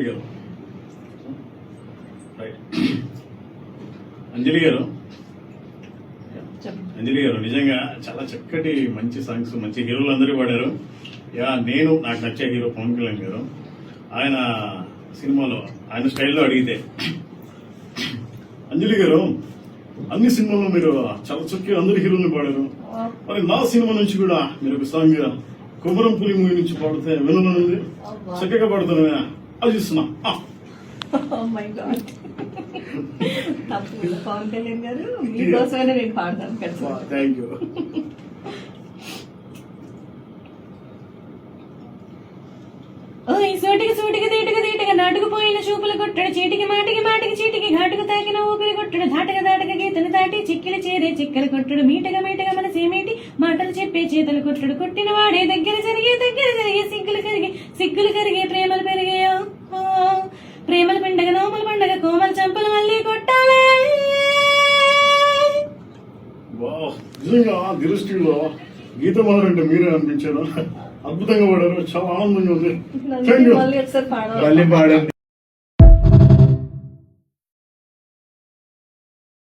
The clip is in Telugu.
అంజలి గారు అంజలి గారు అంజలి గారు నిజంగా చాలా చక్కటి మంచి సాంగ్స్ మంచి హీరోలు అందరూ పాడారు. నేను నాకు నచ్చే హీరో పవన్ కళ్యాణ్ గారు. ఆయన సినిమాలో ఆయన స్టైల్లో అడిగితే అంజలి గారు అన్ని సినిమాల్లో మీరు చాలా చక్కగా అందరు హీరోల్ని పాడారు, మరి నా సినిమా నుంచి కూడా మీరు ఒక సాంగ్ కుమరం పులి మూవీ నుంచి పాడితే విననుంది, చక్కగా పాడుతున్నా ఆలోచిస్తున్నా. పవన్ కళ్యాణ్ గారు మీకోసమైనా నేను పాడతాను. Thank you. సూటికి సూటికి తీటుకు తీటుగా నాటుకుపోయిన చూపులు కొట్టడు, చీటికి మాటికి మాటికి చీటికి ఘాటుకు తాకిన ఊపిరి కొట్టడు, ధాటగా దాటగా గీతను దాటి చిక్కిలి చేరే చిక్కలు కొట్టడు, మీటగా మీటగా మనసేమేటి మాటలు చెప్పే చేతలు కొట్టడు, కొట్టిన వాడే దగ్గర జరిగే సిగ్గులు కరిగే ప్రేమలు పెరిగాయో ప్రేమల పండగ నోముల పండగ కోమల చంపలు మళ్ళీ కొట్టాలే. నిజంగా దృష్టిలో గీత మొదలంటే మీరే అనిపించారు, అద్భుతంగా పాడారు, చాలా ఆనందంగా ఉంది. మళ్ళీ ఒకసారి పాడండి.